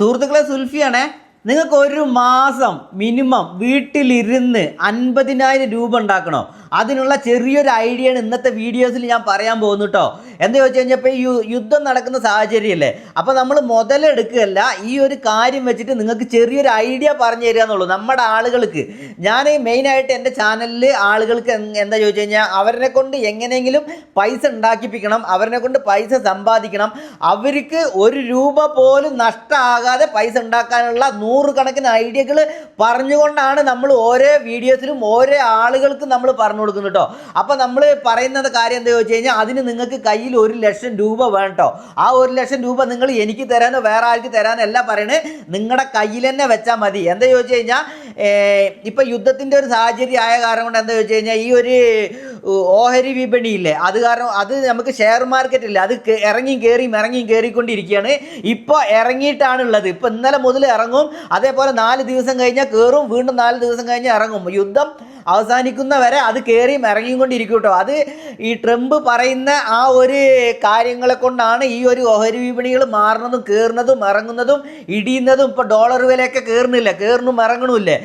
സുഹൃത്തുക്കളെ, സുൽഫിയാണേ. നിങ്ങൾക്ക് ഒരു മാസം മിനിമം വീട്ടിലിരുന്ന് 50,000 രൂപ ഉണ്ടാക്കണോ? അതിനുള്ള ചെറിയൊരു ഐഡിയ ആണ് ഇന്നത്തെ വീഡിയോസിൽ ഞാൻ പറയാൻ പോകുന്നു കേട്ടോ. എന്താ ചോദിച്ചു കഴിഞ്ഞാൽ ഇപ്പോൾ ഈ യുദ്ധം നടക്കുന്ന സാഹചര്യമല്ലേ, അപ്പോൾ നമ്മൾ മുതലെടുക്കുകയല്ല, ഈ ഒരു കാര്യം വെച്ചിട്ട് നിങ്ങൾക്ക് ചെറിയൊരു ഐഡിയ പറഞ്ഞു തരിക എന്നുള്ളൂ നമ്മുടെ ആളുകൾക്ക്. ഞാൻ മെയിനായിട്ട് എൻ്റെ ചാനലിൽ ആളുകൾക്ക് എന്താ ചോദിച്ചു കഴിഞ്ഞാൽ അവരെ കൊണ്ട് എങ്ങനെയെങ്കിലും പൈസ ഉണ്ടാക്കിപ്പിക്കണം, അവരെ കൊണ്ട് പൈസ സമ്പാദിക്കണം, അവർക്ക് ഒരു രൂപ പോലും നഷ്ടമാകാതെ പൈസ ഉണ്ടാക്കാനുള്ള 100 കണക്കിന് ഐഡിയകൾ പറഞ്ഞുകൊണ്ടാണ് നമ്മൾ ഓരോ വീഡിയോസിലും ഓരോ ആളുകൾക്കും നമ്മൾ പറഞ്ഞു കൊടുക്കുന്നു കേട്ടോ. അപ്പോൾ നമ്മൾ പറയുന്നത് കാര്യം എന്താ ചോദിച്ചു കഴിഞ്ഞാൽ അതിന് നിങ്ങൾക്ക് കയ്യിൽ 1,00,000 രൂപ വേണ്ടോ. ആ 1,00,000 രൂപ നിങ്ങൾ എനിക്ക് തരാനോ വേറെ ആൾക്ക് തരാനോ അല്ല പറയണേ, നിങ്ങളുടെ കയ്യിൽ തന്നെ വെച്ചാൽ മതി. എന്താ ചോദിച്ചു കഴിഞ്ഞാൽ ഇപ്പം യുദ്ധത്തിൻ്റെ ഒരു സാഹചര്യം ആയ കാരണം കൊണ്ട് എന്താ ചോദിച്ചു കഴിഞ്ഞാൽ ഈ ഒരു ഓഹരി വിപണിയില്ലേ, അത് കാരണം അത് നമുക്ക് ഷെയർ മാർക്കറ്റ് ഇല്ല, അത് ഇറങ്ങി കയറിക്കൊണ്ടിരിക്കുകയാണ്. ഇപ്പോൾ ഇറങ്ങിയിട്ടാണുള്ളത്. ഇപ്പോൾ ഇന്നലെ മുതൽ ഇറങ്ങും, അതേപോലെ 4 ദിവസം കഴിഞ്ഞാൽ കയറും, വീണ്ടും 4 ദിവസം കഴിഞ്ഞാൽ ഇറങ്ങും. യുദ്ധം അവസാനിക്കുന്ന വരെ അത് കയറിയും ഇറങ്ങിക്കൊണ്ടിരിക്കും കേട്ടോ. അത് ഈ ട്രംപ് പറയുന്ന ആ ഒരു കാര്യങ്ങളെ കൊണ്ടാണ് ഈ ഒരു ഓഹരി വിപണികൾ മാറുന്നതും കയറുന്നതും ഇറങ്ങുന്നതും ഇടിയുന്നതും. ഇപ്പോൾ ഡോളർ വിലയൊക്കെ കയറുന്നും ഇറങ്ങണമില്ലേ,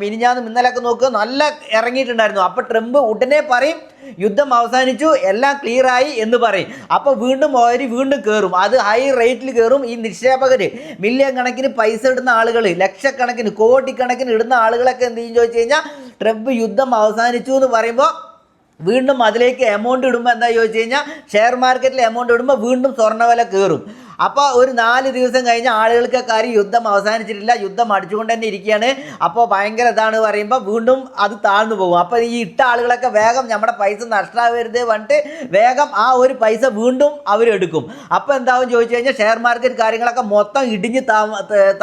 മിനിഞ്ഞാന്നും ഇന്നലെയൊക്കെ നോക്കുക നല്ല ഇറങ്ങിയിട്ടുണ്ടായിരുന്നു. അപ്പോൾ ട്രംപ് ഉടനെ പറയും യുദ്ധം അവസാനിച്ചു, എല്ലാം ക്ലിയറായി എന്ന് പറയും. അപ്പോൾ വീണ്ടും ഓഹരി വീണ്ടും കയറും, അത് ഹൈ റേറ്റിൽ കയറും. ഈ നിക്ഷേപകർ മില്യൺ കണക്കിന് പൈസ ഇടുന്ന ആളുകൾ, ലക്ഷക്കണക്കിന് കോടിക്കണക്കിന് ഇടുന്ന ആളുകളൊക്കെ എന്ത് ചെയ്യും ചോദിച്ചു കഴിഞ്ഞാൽ ട്രംപ് യുദ്ധം അവസാനിച്ചു എന്ന് പറയുമ്പോൾ വീണ്ടും അതിലേക്ക് എമൗണ്ട് ഇടുമ്പോൾ എന്താ ചോദിച്ചു കഴിഞ്ഞാൽ ഷെയർ മാർക്കറ്റിൽ എമൗണ്ട് ഇടുമ്പോൾ വീണ്ടും സ്വർണ്ണവില കയറും. അപ്പോൾ ഒരു 4 ദിവസം കഴിഞ്ഞ് ആളുകൾക്കൊക്കെ അറിയും യുദ്ധം അവസാനിച്ചിട്ടില്ല, യുദ്ധം അടിച്ചുകൊണ്ട് തന്നെ ഇരിക്കുകയാണ്, അപ്പോൾ ഭയങ്കര ഇതാണ് പറയുമ്പോൾ വീണ്ടും അത് താഴ്ന്നു പോകും. അപ്പോൾ ഈ ഇട്ട ആളുകളൊക്കെ വേഗം നമ്മുടെ പൈസ നഷ്ടമാവരുത് പറഞ്ഞിട്ട് വേഗം ആ ഒരു പൈസ വീണ്ടും അവരെടുക്കും. അപ്പോൾ എന്താവും ചോദിച്ചു കഴിഞ്ഞാൽ ഷെയർ മാർക്കറ്റ് കാര്യങ്ങളൊക്കെ മൊത്തം ഇടിഞ്ഞ്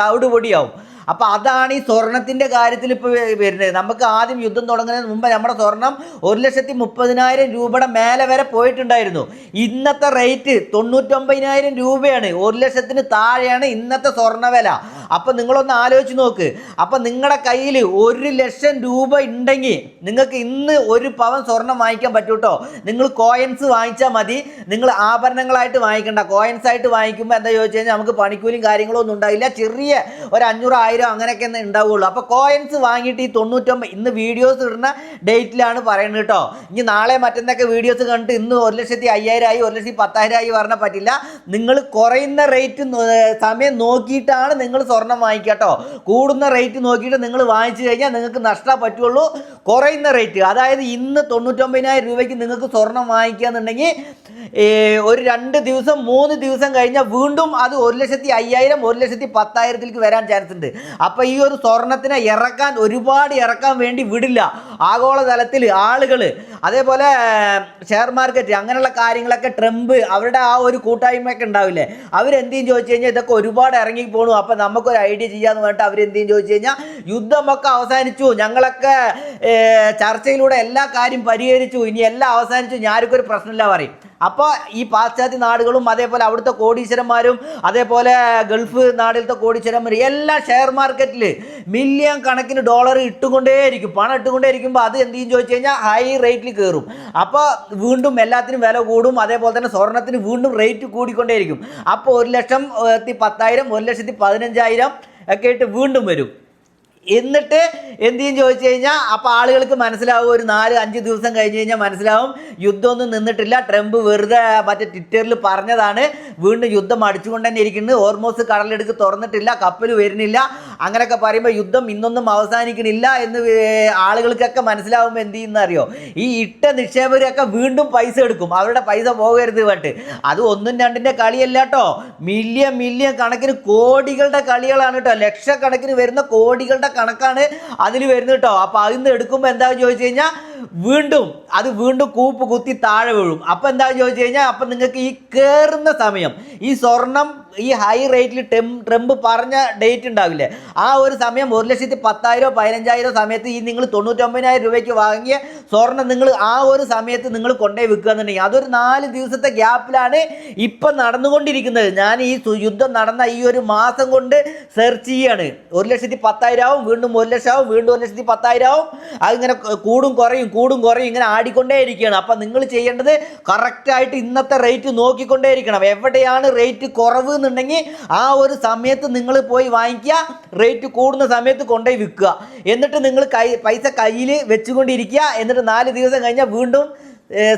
തവിട് പൊടിയാവും. അപ്പോൾ അതാണ് ഈ സ്വർണത്തിൻ്റെ കാര്യത്തിൽ ഇപ്പോൾ വരുന്നത്. നമുക്ക് ആദ്യം യുദ്ധം തുടങ്ങുന്നതിന് മുമ്പ് നമ്മുടെ സ്വർണം 1,30,000 രൂപയുടെ മേലെ വരെ പോയിട്ടുണ്ടായിരുന്നു. ഇന്നത്തെ റേറ്റ് 99,000 രൂപയാണ്, 1,00,000 താഴെയാണ് ഇന്നത്തെ സ്വർണ്ണ വില. അപ്പോൾ നിങ്ങളൊന്ന് ആലോചിച്ച് നോക്ക്. അപ്പോൾ നിങ്ങളുടെ കയ്യിൽ 1,00,000 രൂപ ഉണ്ടെങ്കിൽ നിങ്ങൾക്ക് ഇന്ന് 1 പവൻ സ്വർണം വാങ്ങിക്കാൻ പറ്റും കേട്ടോ. നിങ്ങൾ കോയിൻസ് വാങ്ങിച്ചാൽ മതി, നിങ്ങൾ ആഭരണങ്ങളായിട്ട് വാങ്ങിക്കണ്ട. കോയിൻസ് ആയിട്ട് വാങ്ങിക്കുമ്പോൾ എന്താ ചോദിച്ചു കഴിഞ്ഞാൽ നമുക്ക് പണിക്കൂലിയും കാര്യങ്ങളും ഒന്നും ഉണ്ടാവില്ല, ചെറിയ ഒരു 500-1000 അങ്ങനെയൊക്കെ ഉണ്ടാവുകയുള്ളൂ. അപ്പോൾ കോയിൻസ് വാങ്ങിയിട്ട് ഈ 99 ഇന്ന് വീഡിയോസ് ഇടുന്ന ഡേറ്റിലാണ് പറയുന്നത് കേട്ടോ. ഇനി നാളെ മറ്റന്നൊക്കെ വീഡിയോസ് കണ്ടിട്ട് ഇന്ന് 1,05,000 ആയി 1,10,000 ആയി പറഞ്ഞാൽ പറ്റില്ല. നിങ്ങൾ കുറയുന്ന റേറ്റ് സമയം നോക്കിയിട്ടാണ് നിങ്ങൾ സ്വർണം വാങ്ങിക്കുക കേട്ടോ. കൂടുന്ന റേറ്റ് നോക്കിയിട്ട് നിങ്ങൾ വാങ്ങിച്ചു കഴിഞ്ഞാൽ നിങ്ങൾക്ക് നഷ്ടം പറ്റുള്ളൂ. കുറയുന്ന റേറ്റ്, അതായത് ഇന്ന് 99,000 രൂപയ്ക്ക് നിങ്ങൾക്ക് സ്വർണം വാങ്ങിക്കുക എന്നുണ്ടെങ്കിൽ ഒരു 2 ദിവസം 3 ദിവസം കഴിഞ്ഞാൽ വീണ്ടും അത് 1,05,000 1,10,000 വരാൻ ചാൻസ് ഉണ്ട്. അപ്പോൾ ഈ ഒരു സ്വർണത്തിനെ ഒരുപാട് ഇറക്കാൻ വേണ്ടി വിടില്ല ആഗോളതലത്തിൽ ആളുകൾ. അതേപോലെ ഷെയർ മാർക്കറ്റ് അങ്ങനെയുള്ള കാര്യങ്ങളൊക്കെ ട്രംപ് അവരുടെ ആ ഒരു കൂട്ടായ്മയൊക്കെ ഉണ്ടാവില്ലേ, അവരെന്തെങ്കിലും ചോദിച്ചു കഴിഞ്ഞാൽ ഇതൊക്കെ ഒരുപാട് ഇറങ്ങി പോകണു, അപ്പോൾ നമുക്കൊരു ഐഡിയ ചെയ്യാമെന്ന് പറഞ്ഞിട്ട് അവരെന്തെങ്കിലും ചോദിച്ചു കഴിഞ്ഞാൽ യുദ്ധമൊക്കെ അവസാനിച്ചു, ഞങ്ങളൊക്കെ ചർച്ചയിലൂടെ എല്ലാ കാര്യം പരിഹരിച്ചു, ഇനി എല്ലാം അവസാനിച്ചു, ഞാനൊക്കെ ഒരു പ്രശ്നമില്ല പറയും. അപ്പോൾ ഈ പാശ്ചാത്യ നാടുകളും അതേപോലെ അവിടുത്തെ കോടീശ്വരന്മാരും അതേപോലെ ഗൾഫ് നാട്ടിലത്തെ കോടീശ്വരന്മാരും എല്ലാം ഷെയർ മാർക്കറ്റിൽ മില്യൺ കണക്കിന് ഡോളർ ഇട്ടുകൊണ്ടേയിരിക്കും, പണം ഇട്ടുകൊണ്ടേയിരിക്കുമ്പോൾ അത് എന്ത് ചെയ്യും ചോദിച്ചു കഴിഞ്ഞാൽ ഹൈ റേറ്റിൽ കയറും. അപ്പോൾ വീണ്ടും എല്ലാത്തിനും വില കൂടും, അതേപോലെ തന്നെ സ്വർണത്തിന് വീണ്ടും റേറ്റ് കൂടിക്കൊണ്ടേയിരിക്കും. അപ്പോൾ 1,10,000 1,15,000 ഒക്കെ ആയിട്ട് വീണ്ടും വരും. എന്നിട്ട് എന്ത് ചെയ്യും ചോദിച്ചു കഴിഞ്ഞാൽ അപ്പോൾ ആളുകൾക്ക് മനസ്സിലാവും, ഒരു 4-5 ദിവസം കഴിഞ്ഞ് കഴിഞ്ഞാൽ മനസ്സിലാവും യുദ്ധമൊന്നും നിന്നിട്ടില്ല, ട്രംപ് വെറുതെ മറ്റേ ട്വിറ്ററിൽ പറഞ്ഞതാണ്, വീണ്ടും യുദ്ധം അടിച്ചുകൊണ്ട് തന്നെ ഇരിക്കുന്നത്, ഓർമോസ് കടലെടുക്ക് തുറന്നിട്ടില്ല, കപ്പൽ വരുന്നില്ല, അങ്ങനെയൊക്കെ പറയുമ്പോൾ യുദ്ധം ഇന്നൊന്നും അവസാനിക്കണില്ല എന്ന് ആളുകൾക്കൊക്കെ മനസ്സിലാവുമ്പോൾ എന്ത് ചെയ്യുന്ന അറിയോ, ഈ ഇട്ട നിക്ഷേപകരൊക്കെ വീണ്ടും പൈസ എടുക്കും, അവരുടെ പൈസ പോകരുത് പറഞ്ഞിട്ട്. അത് 1-2 കളിയല്ല കേട്ടോ, മില്യൺ കണക്കിന് കോടികളുടെ കളികളാണ് കേട്ടോ, ലക്ഷക്കണക്കിന് വരുന്ന കോടികളുടെ കണക്കാണ് അതിൽ വരുന്നത് കേട്ടോ. അപ്പോൾ അതിന്ന് എടുക്കുമ്പോൾ എന്താ ചോദിച്ചു കഴിഞ്ഞാൽ വീണ്ടും കൂപ്പ് കുത്തി താഴെ വീഴും. അപ്പോൾ എന്താ ചോദിച്ചു കഴിഞ്ഞാൽ അപ്പോൾ നിങ്ങൾക്ക് ഈ കയറുന്ന സമയം ഈ സ്വർണം ഈ ഹൈ റേറ്റിൽ ട്രംപ് പറഞ്ഞ ഡേറ്റ് ഉണ്ടാവില്ലേ, ആ ഒരു സമയം 1,10,000 15,000 സമയത്ത് ഈ നിങ്ങൾ 99,000 രൂപയ്ക്ക് വാങ്ങിയ സ്വർണം നിങ്ങൾ ആ ഒരു സമയത്ത് നിങ്ങൾ കൊണ്ടുപോയി വിൽക്കുക എന്നുണ്ടെങ്കിൽ അതൊരു 4 ദിവസത്തെ ഗ്യാപ്പിലാണ് ഇപ്പം നടന്നുകൊണ്ടിരിക്കുന്നത്. ഞാൻ ഈ യുദ്ധം നടന്ന ഈ ഒരു മാസം കൊണ്ട് സെർച്ച് ചെയ്യാണ്. 1,10,000 ആവും, വീണ്ടും 1,00,000 ആവും, വീണ്ടും 1,10,000 ആവും, അതിങ്ങനെ കൂടും കുറയും കൂടും കുറയും ഇങ്ങനെ ആടിക്കൊണ്ടേ ഇരിക്കുകയാണ്. അപ്പം നിങ്ങൾ ചെയ്യേണ്ടത് കറക്റ്റായിട്ട് ഇന്നത്തെ റേറ്റ് നോക്കിക്കൊണ്ടേ ഇരിക്കണം. എവിടെയാണ് റേറ്റ് കുറവ് എന്നുണ്ടെങ്കിൽ ആ ഒരു സമയത്ത് നിങ്ങൾ പോയി വാങ്ങിക്കുക, റേറ്റ് കൂടുന്ന സമയത്ത് കൊണ്ടുപോയി വിൽക്കുക. എന്നിട്ട് നിങ്ങൾ പൈസ കയ്യിൽ വെച്ചുകൊണ്ടിരിക്കുക. എന്നിട്ട് 4 ദിവസം കഴിഞ്ഞാൽ വീണ്ടും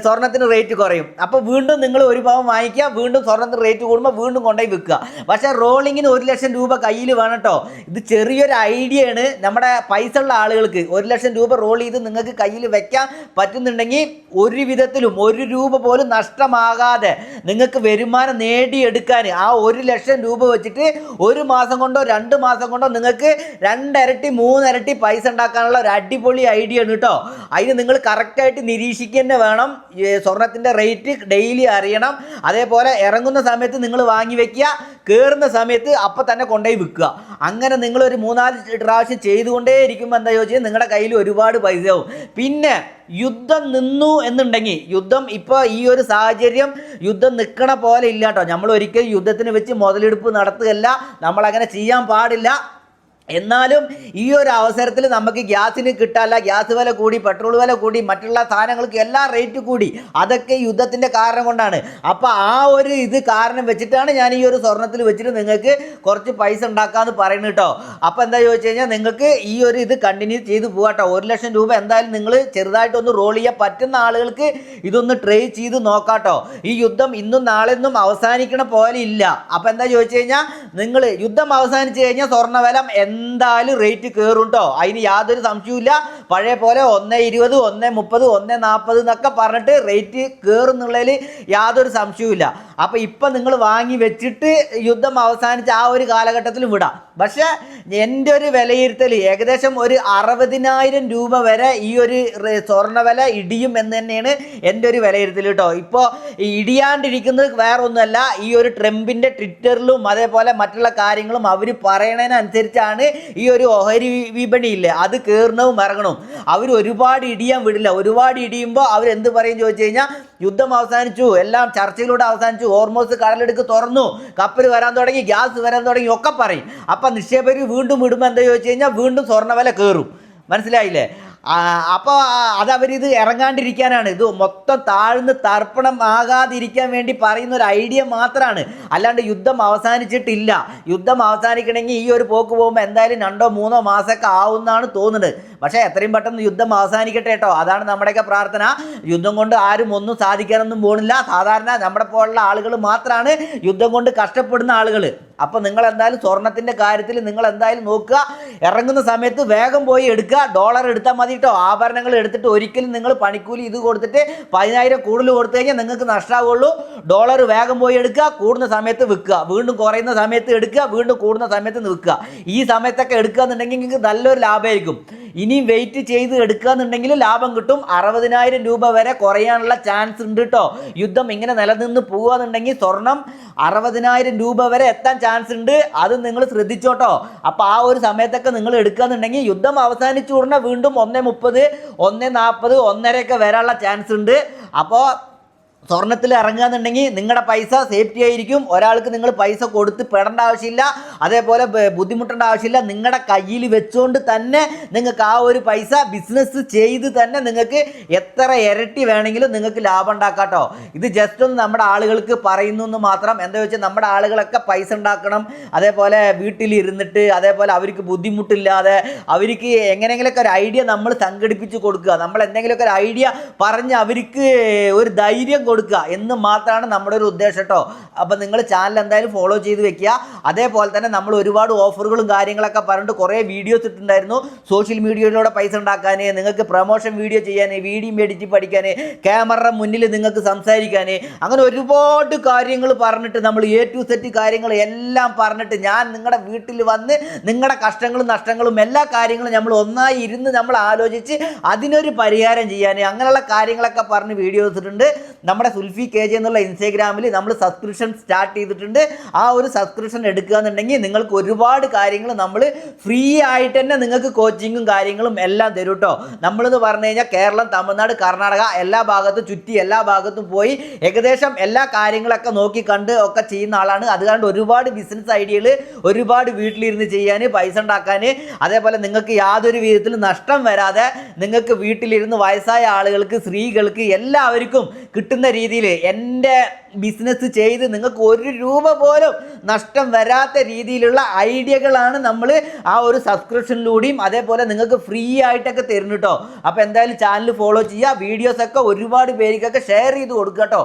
സ്വർണ്ണത്തിന് റേറ്റ് കുറയും. അപ്പോൾ വീണ്ടും നിങ്ങൾ ഒരു പവൻ വാങ്ങിക്കുക, വീണ്ടും സ്വർണ്ണത്തിന് റേറ്റ് കൂടുമ്പോൾ വീണ്ടും കൊണ്ടുപോയി വിൽക്കുക. പക്ഷേ റോളിങ്ങിന് 1 ലക്ഷം രൂപ കയ്യിൽ വേണം കേട്ടോ. ഇത് ചെറിയൊരു ഐഡിയയാണ്. നമ്മുടെ പൈസ ഉള്ള ആളുകൾക്ക് 1 ലക്ഷം രൂപ റോൾ ചെയ്ത് നിങ്ങൾക്ക് കയ്യിൽ വെക്കാൻ പറ്റുന്നുണ്ടെങ്കിൽ ഒരു വിധത്തിലും 1 രൂപ പോലും നഷ്ടമാകാതെ നിങ്ങൾക്ക് വരുമാനം നേടിയെടുക്കാൻ ആ 1 ലക്ഷം രൂപ വെച്ചിട്ട് 1 മാസം കൊണ്ടോ 2 മാസം കൊണ്ടോ നിങ്ങൾക്ക് 2 ഇരട്ടി 3 ഇരട്ടി പൈസ ഉണ്ടാക്കാനുള്ള ഒരു അടിപൊളി ഐഡിയ ആണ് കേട്ടോ. അതിന് നിങ്ങൾ കറക്റ്റായിട്ട് നിരീക്ഷിക്കുക തന്നെ വേണം. സ്വർണത്തിൻ്റെ റേറ്റ് ഡെയിലി അറിയണം. അതേപോലെ ഇറങ്ങുന്ന സമയത്ത് നിങ്ങൾ വാങ്ങി വെക്കുക, കയറുന്ന സമയത്ത് അപ്പം തന്നെ കൊണ്ടുപോയി വിൽക്കുക. അങ്ങനെ നിങ്ങളൊരു 3-4 പ്രാവശ്യം ചെയ്തുകൊണ്ടേ ഇരിക്കുമ്പോൾ എന്താ ചോദിച്ചാൽ നിങ്ങളുടെ കയ്യിൽ ഒരുപാട് പൈസയാവും. പിന്നെ യുദ്ധം നിന്നു എന്നുണ്ടെങ്കിൽ, യുദ്ധം ഇപ്പോൾ ഈ ഒരു സാഹചര്യം യുദ്ധം നിൽക്കണ പോലെ ഇല്ല കേട്ടോ. നമ്മൾ ഒരിക്കലും യുദ്ധത്തിന് വെച്ച് മുതലെടുപ്പ് നടത്തുകയല്ല, നമ്മളങ്ങനെ ചെയ്യാൻ പാടില്ല. എന്നാലും ഈ ഒരു അവസരത്തിൽ നമുക്ക് ഗ്യാസിന് കിട്ടാല്ല, ഗ്യാസ് വില കൂടി, പെട്രോൾ വില കൂടി, മറ്റുള്ള സാധനങ്ങൾക്ക് എല്ലാ റേറ്റ് കൂടി. അതൊക്കെ യുദ്ധത്തിൻ്റെ കാരണം കൊണ്ടാണ്. അപ്പോൾ ആ ഒരു ഇത് കാരണം വെച്ചിട്ടാണ് ഞാൻ ഈ ഒരു സ്വർണ്ണത്തിൽ വെച്ചിട്ട് നിങ്ങൾക്ക് കുറച്ച് പൈസ ഉണ്ടാക്കാമെന്ന് പറയുന്നത് കേട്ടോ. അപ്പോൾ എന്താ ചോദിച്ചു കഴിഞ്ഞാൽ നിങ്ങൾക്ക് ഈ ഒരു ഇത് കണ്ടിന്യൂ ചെയ്ത് പോകാം കേട്ടോ. 1 ലക്ഷം രൂപ എന്തായാലും നിങ്ങൾ ചെറുതായിട്ടൊന്ന് റോൾ ചെയ്യാൻ പറ്റുന്ന ആളുകൾക്ക് ഇതൊന്ന് ട്രൈ ചെയ്ത് നോക്കാം കേട്ടോ. ഈ യുദ്ധം ഇന്നും നാളെയൊന്നും അവസാനിക്കണ പോലെ ഇല്ല. അപ്പോൾ എന്താ ചോദിച്ചു കഴിഞ്ഞാൽ നിങ്ങൾ യുദ്ധം അവസാനിച്ച് കഴിഞ്ഞാൽ സ്വർണ്ണ വില എന്തായാലും റേറ്റ് കയറും കേട്ടോ. അതിന് യാതൊരു സംശയവുമില്ല. പഴയ പോലെ 1.20, 1.30, 1.40 എന്നൊക്കെ പറഞ്ഞിട്ട് റേറ്റ് കയറുന്നുള്ളതിൽ യാതൊരു സംശയവുമില്ല. അപ്പോൾ ഇപ്പം നിങ്ങൾ വാങ്ങി വെച്ചിട്ട് യുദ്ധം അവസാനിച്ച് ആ ഒരു കാലഘട്ടത്തിലും വിടാം. പക്ഷേ എൻ്റെ ഒരു വിലയിരുത്തൽ ഏകദേശം ഒരു 60,000 രൂപ വരെ ഈ ഒരു സ്വർണ്ണ വില ഇടിയും എന്ന് തന്നെയാണ് എൻ്റെ ഒരു വിലയിരുത്തൽ കേട്ടോ. ഇപ്പോൾ ഇടിയാണ്ടിരിക്കുന്നത് വേറെ ഒന്നുമല്ല, ഈ ഒരു ട്രംപിൻ്റെ ട്വിറ്ററിലും അതേപോലെ മറ്റുള്ള കാര്യങ്ങളും അവർ പറയണതിനനുസരിച്ചാണ് ഈ ഒരു ഓഹരി വിപണിയില്ലേ അത് കയറണവും ഇറങ്ങണം. അവർ ഒരുപാട് ഇടിയാൻ വിടില്ല. ഒരുപാട് ഇടിയുമ്പോൾ അവരെന്ത് പറയും ചോദിച്ചു കഴിഞ്ഞാൽ യുദ്ധം അവസാനിച്ചു, എല്ലാം ചർച്ചയിലൂടെ അവസാനിച്ചു, ഹോർമോസ് കടലെടുക്ക് തുറന്നു, കപ്പൽ വരാൻ തുടങ്ങി, ഗ്യാസ് വരാൻ തുടങ്ങി ഒക്കെ പറയും. അപ്പം നിക്ഷേപകർ വീണ്ടും ഇടുമ്പോൾ എന്താ ചോദിച്ചു കഴിഞ്ഞാൽ വീണ്ടും സ്വർണ്ണ വില കയറും. മനസ്സിലായില്ലേ? അപ്പോൾ അതവരിത് ഇറങ്ങാണ്ടിരിക്കാനാണ്, ഇത് മൊത്തം താഴ്ന്ന് തർപ്പണം ആകാതിരിക്കാൻ വേണ്ടി പറയുന്ന ഒരു ഐഡിയ മാത്രമാണ്. അല്ലാണ്ട് യുദ്ധം അവസാനിച്ചിട്ടില്ല. യുദ്ധം അവസാനിക്കണമെങ്കിൽ ഈ ഒരു പോക്ക് പോകുമ്പോൾ എന്തായാലും 2-3 മാസമൊക്കെ ആവുമെന്നാണ് തോന്നുന്നത്. പക്ഷേ എത്രയും പെട്ടെന്ന് യുദ്ധം അവസാനിക്കട്ടെ കേട്ടോ. അതാണ് നമ്മുടെയൊക്കെ പ്രാർത്ഥന. യുദ്ധം കൊണ്ട് ആരും ഒന്നും സാധിക്കാനൊന്നും പോകുന്നില്ല. സാധാരണ നമ്മുടെ പോലുള്ള ആളുകൾ മാത്രമാണ് യുദ്ധം കൊണ്ട് കഷ്ടപ്പെടുന്ന ആളുകൾ. അപ്പോൾ നിങ്ങൾ എന്തായാലും സ്വർണത്തിൻ്റെ കാര്യത്തിൽ നിങ്ങൾ എന്തായാലും നോക്കുക. ഇറങ്ങുന്ന സമയത്ത് വേഗം പോയി എടുക്കുക. ഡോളർ എടുത്താൽ മതി കേട്ടോ. ആഭരണങ്ങൾ എടുത്തിട്ട് ഒരിക്കലും നിങ്ങൾ പണിക്കൂലി ഇത് കൊടുത്തിട്ട് 10,000 കൂടുതൽ കൊടുത്തു കഴിഞ്ഞാൽ നിങ്ങൾക്ക് നഷ്ടമാവുള്ളൂ. ഡോളർ വേഗം പോയി എടുക്കുക, കൂടുന്ന സമയത്ത് വിൽക്കുക, വീണ്ടും കുറയുന്ന സമയത്ത് എടുക്കുക, വീണ്ടും കൂടുന്ന സമയത്ത് വിൽക്കുക. ഈ സമയത്തൊക്കെ എടുക്കുക എന്നുണ്ടെങ്കിൽ നിങ്ങൾക്ക് നല്ലൊരു ലാഭമായിരിക്കും. ഇനിയും വെയിറ്റ് ചെയ്ത് എടുക്കുക എന്നുണ്ടെങ്കിൽ ലാഭം കിട്ടും. 60,000 രൂപ വരെ കുറയാനുള്ള ചാൻസ് ഉണ്ട് കേട്ടോ. യുദ്ധം ഇങ്ങനെ നിലനിന്ന് പോകുക എന്നുണ്ടെങ്കിൽ സ്വർണം 60,000 രൂപ വരെ എത്താൻ ചാൻസ് ഉണ്ട്. അത് നിങ്ങൾ ശ്രദ്ധിച്ചോട്ടോ. അപ്പോൾ ആ ഒരു സമയത്തൊക്കെ നിങ്ങൾ എടുക്കുക എന്നുണ്ടെങ്കിൽ യുദ്ധം അവസാനിച്ചു ഉടനെ വീണ്ടും 1.30, 1.40, 1.5 വരാനുള്ള ചാൻസ് ഉണ്ട്. അപ്പോൾ സ്വർണ്ണത്തിൽ ഇറങ്ങുക എന്നുണ്ടെങ്കിൽ നിങ്ങളുടെ പൈസ സേഫ്റ്റി ആയിരിക്കും. ഒരാൾക്ക് നിങ്ങൾ പൈസ കൊടുത്ത് പെടേണ്ട ആവശ്യമില്ല, അതേപോലെ ബുദ്ധിമുട്ടേണ്ട ആവശ്യമില്ല. നിങ്ങളുടെ കയ്യിൽ വെച്ചുകൊണ്ട് തന്നെ നിങ്ങൾക്ക് ആ ഒരു പൈസ ബിസിനസ് ചെയ്ത് തന്നെ നിങ്ങൾക്ക് എത്ര ഇരട്ടി വേണമെങ്കിലും നിങ്ങൾക്ക് ലാഭം ഉണ്ടാക്കാം കേട്ടോ. ഇത് ജസ്റ്റ് ഒന്ന് നമ്മുടെ ആളുകൾക്ക് പറയുന്നു എന്ന് മാത്രം. എന്താ വെച്ചാൽ നമ്മുടെ ആളുകളൊക്കെ പൈസ ഉണ്ടാക്കണം, അതേപോലെ വീട്ടിലിരുന്നിട്ട് അതേപോലെ അവർക്ക് ബുദ്ധിമുട്ടില്ലാതെ അവർക്ക് എങ്ങനെയെങ്കിലുമൊക്കെ ഒരു ഐഡിയ നമ്മൾ സംഘടിപ്പിച്ച് കൊടുക്കുക. നമ്മൾ എന്തെങ്കിലുമൊക്കെ ഒരു ഐഡിയ പറഞ്ഞ് അവർക്ക് ഒരു ധൈര്യം കൊടുക്കുക എന്ന് മാത്രമാണ് നമ്മുടെ ഒരു ഉദ്ദേശം കേട്ടോ. അപ്പം നിങ്ങൾ ചാനൽ എന്തായാലും ഫോളോ ചെയ്ത് വെക്കുക. അതേപോലെ തന്നെ നമ്മൾ ഒരുപാട് ഓഫറുകളും കാര്യങ്ങളൊക്കെ പറഞ്ഞിട്ട് കുറേ വീഡിയോസ് ഇട്ടിട്ടുണ്ടായിരുന്നു. സോഷ്യൽ മീഡിയയിലൂടെ പൈസ ഉണ്ടാക്കാൻ, നിങ്ങൾക്ക് പ്രൊമോഷൻ വീഡിയോ ചെയ്യാൻ, വീഡിയോ എഡിറ്റ് പഠിക്കാൻ, ക്യാമറ മുന്നിൽ നിങ്ങൾക്ക് സംസാരിക്കാൻ, അങ്ങനെ ഒരുപാട് കാര്യങ്ങൾ പറഞ്ഞിട്ട് നമ്മൾ A to Z കാര്യങ്ങൾ എല്ലാം പറഞ്ഞിട്ട് ഞാൻ നിങ്ങളുടെ വീട്ടിൽ വന്ന് നിങ്ങളുടെ കഷ്ടങ്ങളും നഷ്ടങ്ങളും എല്ലാ കാര്യങ്ങളും നമ്മൾ ഒന്നായി ഇരുന്ന് നമ്മൾ ആലോചിച്ച് അതിനൊരു പരിഹാരം ചെയ്യാൻ അങ്ങനെയുള്ള കാര്യങ്ങളൊക്കെ പറഞ്ഞ് വീഡിയോസ് ഇട്ടിട്ടുണ്ട്. നമ്മുടെ നമ്മുടെ സുൽഫി KJ എന്നുള്ള ഇൻസ്റ്റാഗ്രാമിൽ നമ്മൾ സബ്സ്ക്രിപ്ഷൻ സ്റ്റാർട്ട് ചെയ്തിട്ടുണ്ട്. ആ ഒരു സബ്സ്ക്രിപ്ഷൻ എടുക്കുക എന്നുണ്ടെങ്കിൽ നിങ്ങൾക്ക് ഒരുപാട് കാര്യങ്ങൾ നമ്മൾ ഫ്രീ ആയിട്ട് തന്നെ നിങ്ങൾക്ക് കോച്ചിങ്ങും കാര്യങ്ങളും എല്ലാം തരും കേട്ടോ. നമ്മളെന്ന് പറഞ്ഞു കഴിഞ്ഞാൽ കേരളം, തമിഴ്നാട്, കർണാടക എല്ലാ ഭാഗത്തും ചുറ്റി എല്ലാ ഭാഗത്തും പോയി ഏകദേശം എല്ലാ കാര്യങ്ങളൊക്കെ നോക്കി കണ്ട് ഒക്കെ ചെയ്യുന്ന ആളാണ്. അതുകൊണ്ട് ഒരുപാട് ബിസിനസ് ഐഡിയകൾ, ഒരുപാട് വീട്ടിലിരുന്ന് ചെയ്യാൻ, പൈസ ഉണ്ടാക്കാൻ, അതേപോലെ നിങ്ങൾക്ക് യാതൊരു വിധത്തിലും നഷ്ടം വരാതെ നിങ്ങൾക്ക് വീട്ടിലിരുന്ന് വയസ്സായ ആളുകൾക്ക്, സ്ത്രീകൾക്ക് എല്ലാവർക്കും കിട്ടുന്ന രീതിയിൽ എൻ്റെ ബിസിനസ് ചെയ്ത് നിങ്ങൾക്ക് 1 രൂപ പോലും നഷ്ടം വരാത്ത രീതിയിലുള്ള ഐഡിയകളാണ് നമ്മൾ ആ ഒരു സബ്സ്ക്രിപ്ഷനിലൂടെയും അതേപോലെ നിങ്ങൾക്ക് ഫ്രീ ആയിട്ടൊക്കെ തരുന്നു കേട്ടോ. അപ്പോൾ എന്തായാലും ചാനൽ ഫോളോ ചെയ്യുക, വീഡിയോസൊക്കെ ഒരുപാട് പേർക്കൊക്കെ ഷെയർ ചെയ്ത് കൊടുക്കുക കേട്ടോ.